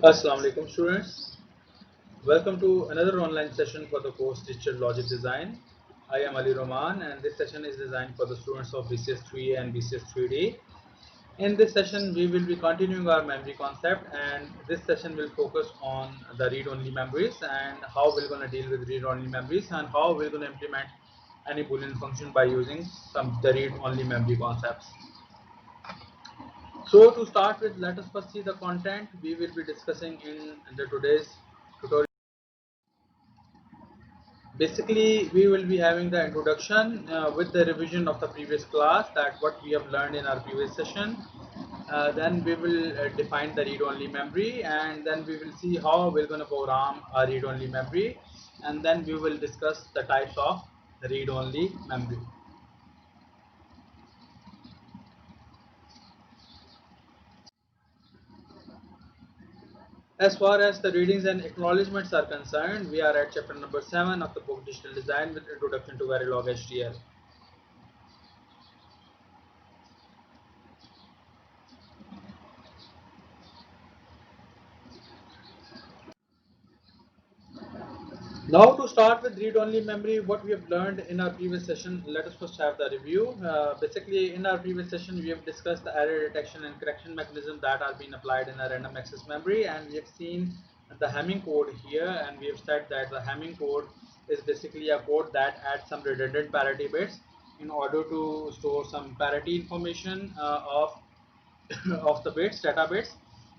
Assalamu alaikum students. Welcome to another online session for the course Digital Logic Design. I am Ali Roman and this session is designed for the students of BCS 3A and BCS 3D. In this session we will be continuing our memory concept, and this session will focus on the read-only memories and how we're going to deal with read-only memories and how we're going to implement any Boolean function by using some the read-only memory concepts. So to start with, let us first see the content we will be discussing in the today's tutorial. Basically, we will be having the introduction with the revision of the previous class, that what we have learned in our previous session. Then we will define the read-only memory, and then we will see how we're going to program a read-only memory, and then we will discuss the types of the read-only memory. As far as the readings and acknowledgements are concerned, we are at chapter number 7 of the book Digital Design with Introduction to Verilog HDL. Now to start with read-only memory, what we have learned in our previous session, let us first have the review. Basically, in our previous session, we have discussed the error detection and correction mechanism that are being applied in a random access memory, and we have seen the Hamming code here, and we have said that the Hamming code is basically a code that adds some redundant parity bits in order to store some parity information of of the bits, data bits,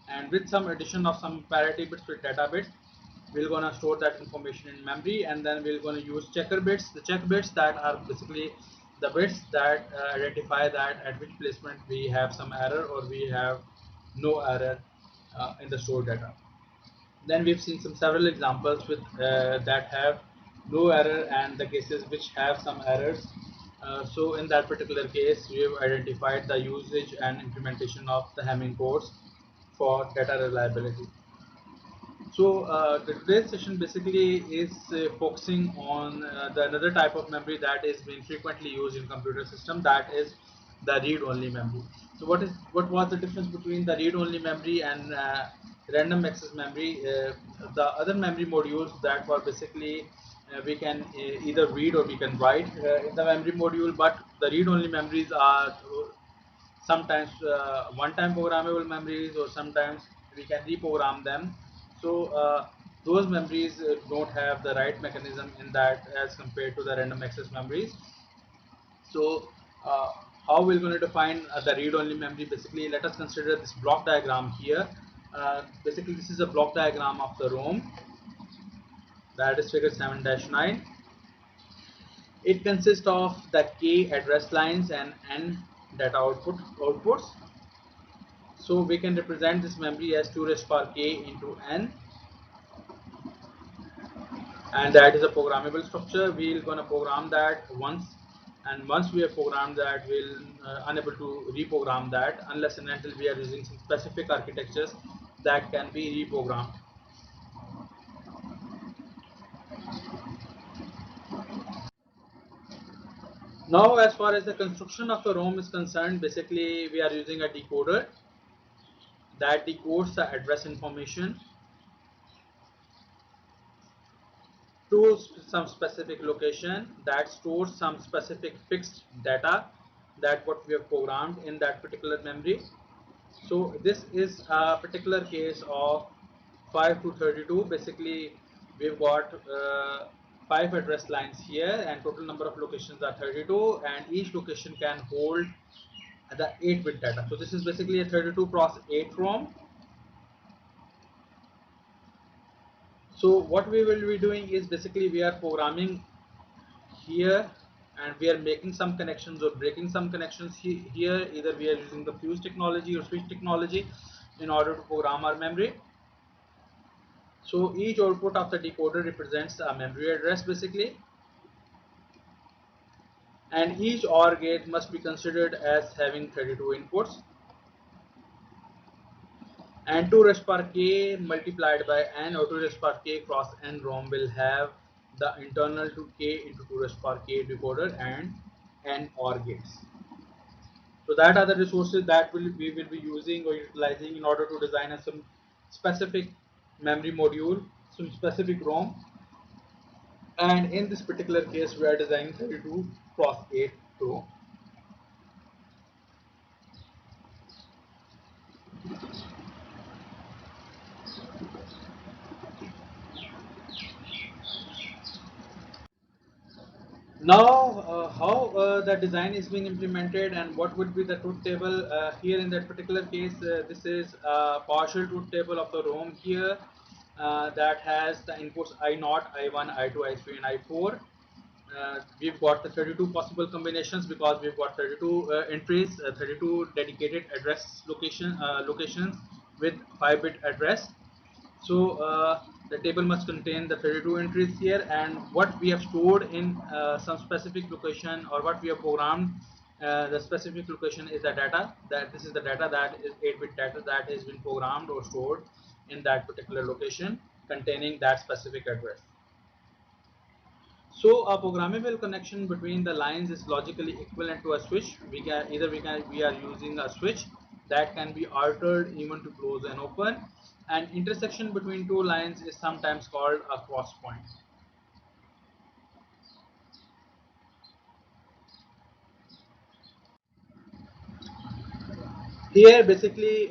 and with some addition of some parity bits with data bits, we're gonna store that information in memory, and then we're gonna use checker bits. The check bits that are basically the bits that identify that at which placement we have some error or we have no error in the stored data. Then we've seen some several examples with that have no error and the cases which have some errors. So in that particular case, we have identified the usage and implementation of the Hamming codes for data reliability. So the today's session basically is focusing on the another type of memory that is being frequently used in computer system, that is the read-only memory. So what was the difference between the read-only memory and random access memory? The other memory modules that were basically we can either read or we can write in the memory module, but the read-only memories are sometimes one-time programmable memories, or sometimes we can reprogram them. So those memories don't have the right mechanism in that as compared to the random access memories. So uh, how we're going to define the read-only memory? Basically, let us consider this block diagram here. Basically, this is a block diagram of the ROM, that is figure 7-9. It consists of the k address lines and n data outputs. So we can represent this memory as 2 raised power k into n, and that is a programmable structure. We're going to program that once, and once we have programmed that, we'll unable to reprogram that unless and until we are using some specific architectures that can be reprogrammed. Now, as far as the construction of the ROM is concerned, basically we are using a decoder that decodes the address information to some specific location, that stores some specific fixed data that what we have programmed in that particular memory. So this is a particular case of 5 to 32. Basically, we've got 5 address lines here, and total number of locations are 32, and each location can hold the 8-bit data. So this is basically a 32 cross 8 ROM. So what we will be doing is basically we are programming here, and we are making some connections or breaking some connections here. Either we are using the fuse technology or switch technology in order to program our memory. So each output of the decoder represents a memory address basically, and each OR gate must be considered as having 32 inputs, and 2 raised power k multiplied by n, or 2 raised power k cross n ROM will have the internal to k into 2 raised power k decoder and n OR gates. So that are the resources that we will be using or utilizing in order to design some specific memory module, some specific ROM, and in this particular case we are designing 32 cross 8 ROM. Now, how the design is being implemented and what would be the truth table here in that particular case, this is a partial truth table of the ROM here that has the inputs I0, I1, I2, I3 and I4. We've got the 32 possible combinations because we've got 32 entries, 32 dedicated address locations with 5-bit address. So the table must contain the 32 entries here, and what we have stored in some specific location, or what we have programmed the specific location is the data. That this is the data that is 8-bit data that has been programmed or stored in that particular location containing that specific address. So a programmable connection between the lines is logically equivalent to a switch. We are using a switch that can be altered even to close and open. An intersection between two lines is sometimes called a cross point. Here basically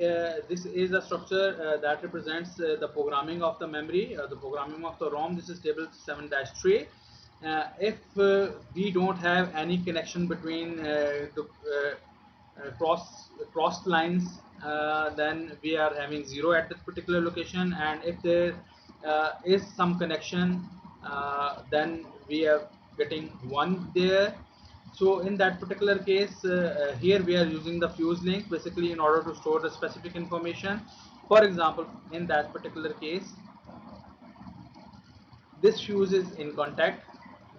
this is a structure that represents the programming of the memory, the programming of the ROM. This is table 7-3. If we don't have any connection between the crossed lines, then we are having 0 at this particular location, and if there is some connection, then we are getting 1 there. So in that particular case, here we are using the fuse link basically in order to store the specific information. For example, in that particular case, this fuse is in contact,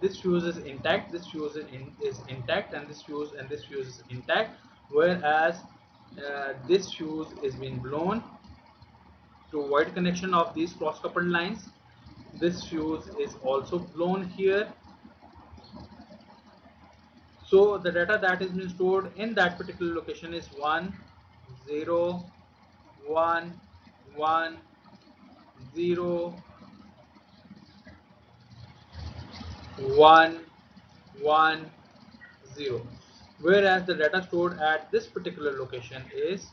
this fuse is intact, this fuse is intact, and this fuse is intact, whereas this fuse is being blown to avoid connection of these cross coupled lines. This fuse is also blown here. So the data that is being stored in that particular location is 1 0 1 1 0 1 1 0, whereas the data stored at this particular location is,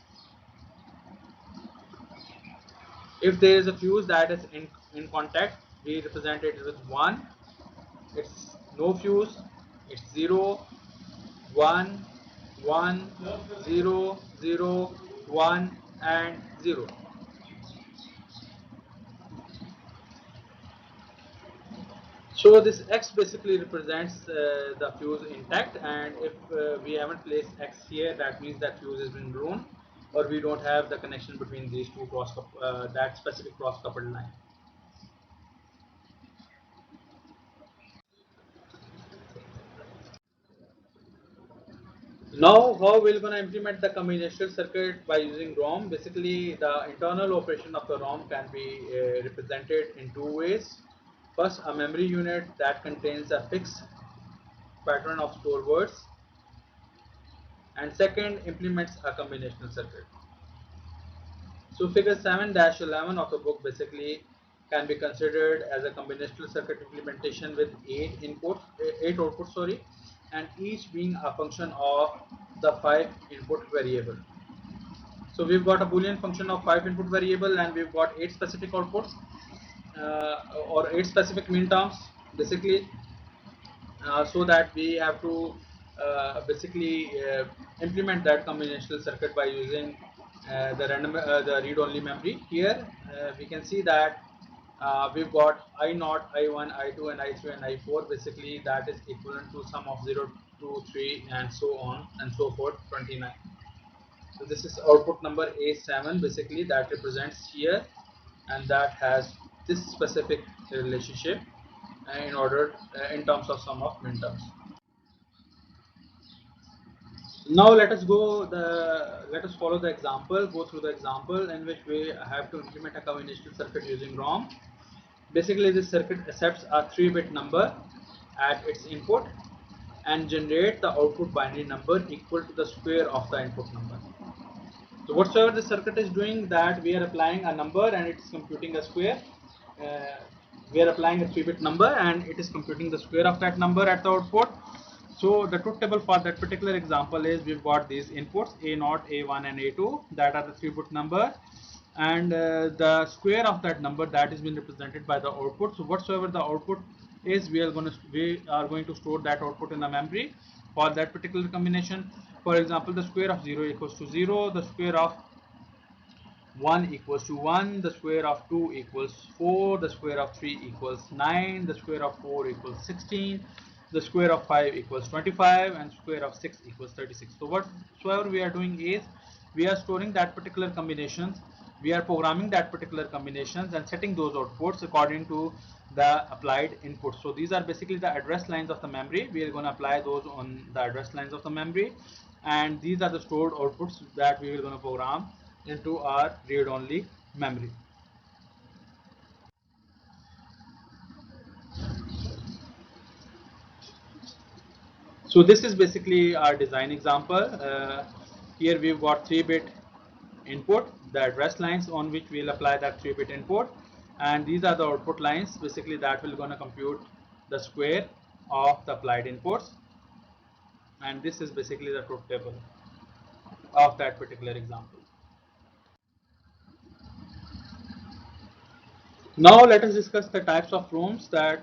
if there is a fuse that is in contact, we represent it with 1. It's no fuse, it's 0 1 1 0 0 1 and 0. So this X basically represents the fuse intact, and if we haven't placed X here, that means that fuse has been blown, or we don't have the connection between these two that specific cross coupled line. Now, how we're going to implement the combinational circuit by using ROM? Basically, the internal operation of the ROM can be represented in two ways. First, a memory unit that contains a fixed pattern of store words, and second, implements a combinational circuit. So figure 7-11 of the book basically can be considered as a combinational circuit implementation with 8 outputs, and each being a function of the 5 input variable. So we've got a Boolean function of 5 input variable, and we've got 8 specific outputs or 8 specific min terms basically, so that we have to basically implement that combinational circuit by using the read-only memory. Here we can see that we've got I0, I1, I2 and I3 and I4 basically, that is equivalent to sum of 0 2 3 and so on and so forth 29. So this is output number A7 basically, that represents here, and that has this specific relationship in terms of sum of min terms. Now let us follow the example, go through the example in which we have to implement a combinational circuit using ROM. Basically, this circuit accepts a 3-bit number at its input and generate the output binary number equal to the square of the input number. So whatsoever the circuit is doing, that we are applying a number and it is computing a square. We are applying a 3-bit number and it is computing the square of that number at the output. So the truth table for that particular example is we've got these inputs A0, A1 and A2, that are the 3-bit number, and the square of that number that is being represented by the output. So whatsoever the output is, we are going to store that output in the memory for that particular combination. For example, the square of 0 equals to 0, the square of 1 equals to 1, the square of 2 equals 4, the square of 3 equals 9, the square of 4 equals 16, the square of 5 equals 25, and square of 6 equals 36. So whatsoever we are doing is we are storing that particular combinations, we are programming that particular combinations and setting those outputs according to the applied inputs. So these are basically the address lines of the memory. We are going to apply those on the address lines of the memory, and these are the stored outputs that we are going to program into our read-only memory. So this is basically our design example. Here we've got 3-bit input, the address lines on which we'll apply that 3-bit input, and these are the output lines basically that will gonna compute the square of the applied inputs, and this is basically the truth table of that particular example. Now let us discuss the types of ROMs that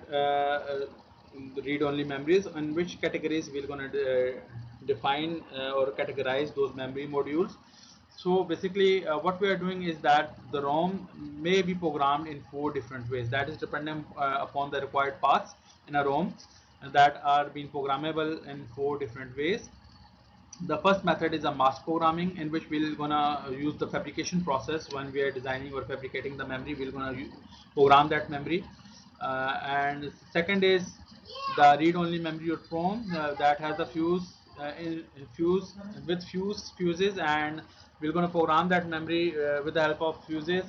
read-only memories, and which categories we're going to define or categorize those memory modules. So basically what we are doing is that the ROM may be programmed in 4 different ways. That is dependent upon the required paths in a ROM that are being programmable in 4 different ways. The first method is a mask programming, in which we're gonna use the fabrication process. When we are designing or fabricating the memory, we're gonna program that memory. And second is the read-only memory or ROM that has a fuse with fuses, and we're going to program that memory with the help of fuses.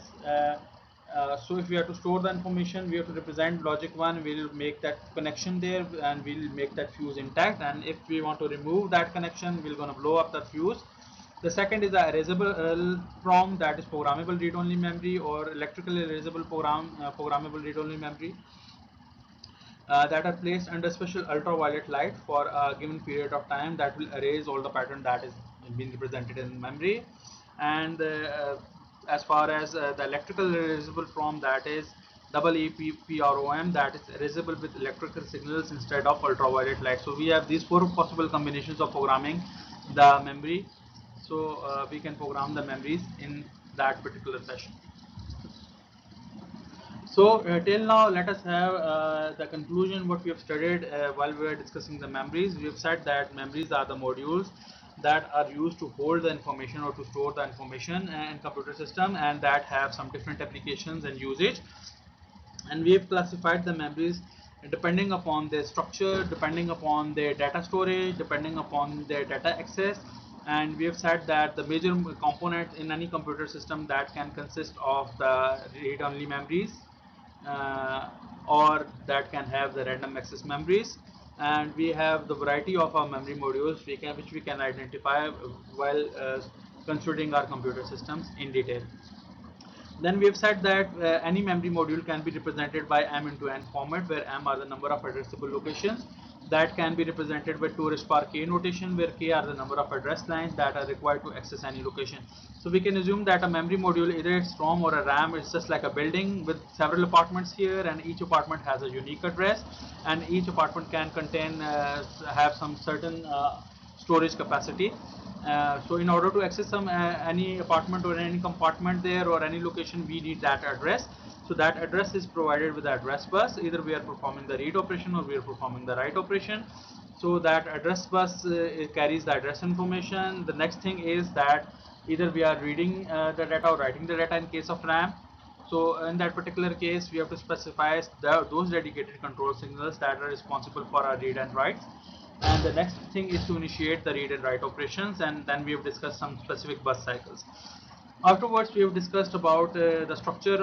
So if we have to store the information, we have to represent logic 1, we'll make that connection there and we'll make that fuse intact, and if we want to remove that connection, we're going to blow up the fuse. The second is the erasable ROM, that is programmable read-only memory, or electrically erasable programmable read-only memory, that are placed under special ultraviolet light for a given period of time, that will erase all the pattern that is being represented in memory. And as far as the electrical erasable ROM, that is EEPROM, that is erasable with electrical signals instead of ultraviolet light. So we have these 4 possible combinations of programming the memory. So we can program the memories in that particular session. So till now, let us have the conclusion what we have studied while we were discussing the memories. We have said that memories are the modules that are used to hold the information or to store the information in computer system, and that have some different applications and usage. And we have classified the memories depending upon their structure, depending upon their data storage, depending upon their data access. And we have said that the major component in any computer system that can consist of the read-only memories, or that can have the random access memories, and we have the variety of our memory modules which we can identify while considering our computer systems in detail. Then we have said that any memory module can be represented by m into n format, where m are the number of addressable locations. That can be represented by 2⁻k notation, where k are the number of address lines that are required to access any location. So we can assume that a memory module, either it's ROM or a RAM, is just like a building with several apartments here, and each apartment has a unique address, and each apartment can contain have some certain storage capacity. So in order to access any apartment or any compartment there or any location, we need that address. So that address is provided with the address bus. Either we are performing the read operation or we are performing the write operation. So that address bus carries the address information. The next thing is that either we are reading the data or writing the data in case of RAM. So in that particular case, we have to specify those dedicated control signals that are responsible for our read and write. And the next thing is to initiate the read and write operations, and then we have discussed some specific bus cycles. Afterwards, we have discussed about the structure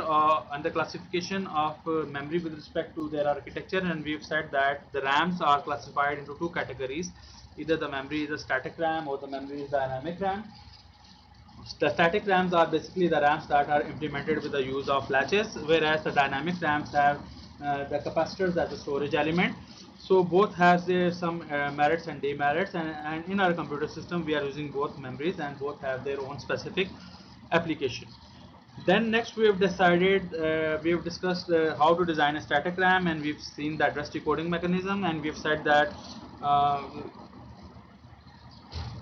and the classification of memory with respect to their architecture, and we have said that the RAMs are classified into 2 categories. Either the memory is a static RAM or the memory is dynamic RAM. The static RAMs are basically the RAMs that are implemented with the use of latches, whereas the dynamic RAMs have the capacitors as a storage element. So both has their some merits and demerits, and in our computer system we are using both memories, and both have their own specific application. Then next we have decided, we have discussed how to design a static RAM, and we've seen the address decoding mechanism, and we've said that uh,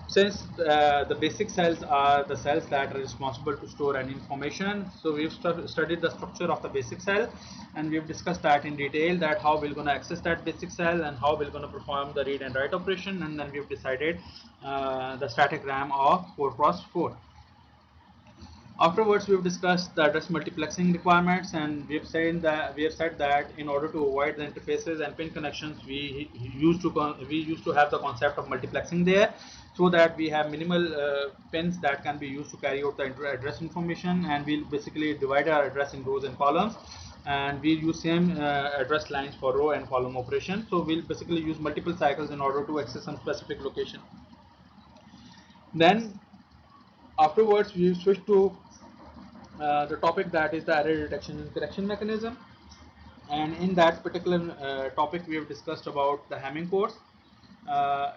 since the basic cells are the cells that are responsible to store any information, so we've studied the structure of the basic cell, and we've discussed that in detail, that how we're going to access that basic cell and how we're going to perform the read and write operation, and then we've decided the static RAM of 4x4. Afterwards, we've discussed the address multiplexing requirements, and we have said that in order to avoid the interfaces and pin connections, we used to have the concept of multiplexing there, so that we have minimal pins that can be used to carry out the address information, and we'll basically divide our address in rows and columns, and we'll use same address lines for row and column operation. So we'll basically use multiple cycles in order to access some specific location. Then afterwards, we switch to the topic that is the error detection and correction mechanism, and in that particular topic we have discussed about the Hamming codes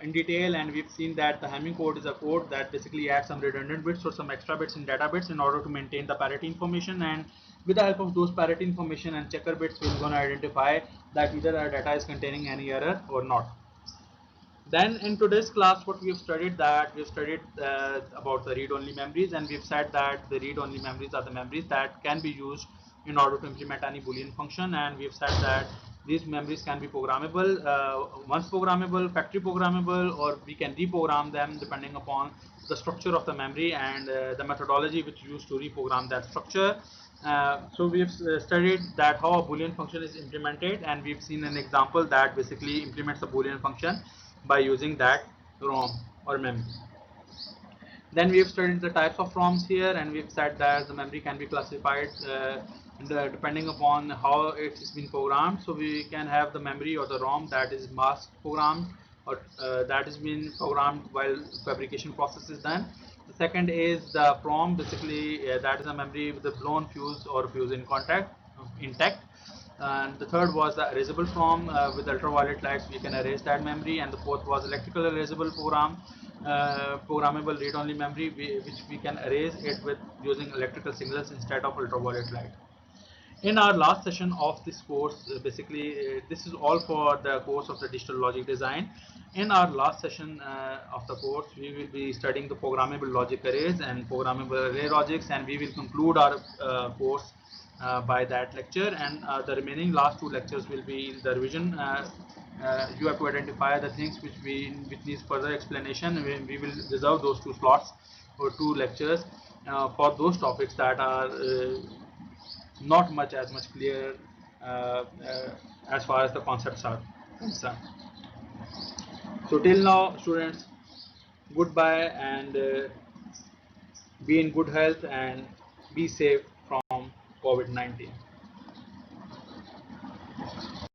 in detail, and we've seen that the Hamming code is a code that basically adds some redundant bits or some extra bits in data bits in order to maintain the parity information, and with the help of those parity information and checker bits we're going to identify that either our data is containing any error or not. Then in today's class, what we have studied, about the read-only memories, and we've said that the read-only memories are the memories that can be used in order to implement any Boolean function, and we've said that these memories can be programmable, once programmable, factory programmable, or we can reprogram them depending upon the structure of the memory and the methodology which used to reprogram that structure. So we've studied that how a Boolean function is implemented, and we've seen an example that basically implements a Boolean function by using that ROM or memory. Then we have studied the types of ROMs here, and we've said that the memory can be classified depending upon how it is being programmed. So we can have the memory or the ROM that is masked programmed, or that is being programmed while fabrication process is done. The second is the PROM, basically that is a memory with a blown fuse or fuse in contact intact. And the third was the erasable PROM, with ultraviolet lights we can erase that memory, and the fourth was electrical erasable program, programmable read-only memory, which we can erase it with using electrical signals instead of ultraviolet light. In our last session of this course, this is all for the course of the digital logic design. In our last session of the course, we will be studying the programmable logic arrays and programmable array logics, and we will conclude our course by that lecture, and the remaining last two lectures will be in the revision. You have to identify the things which needs further explanation, and we will reserve those two slots or two lectures for those topics that are not much clear as far as the concepts are concerned. So till now, students, goodbye, and be in good health and be safe from COVID-19.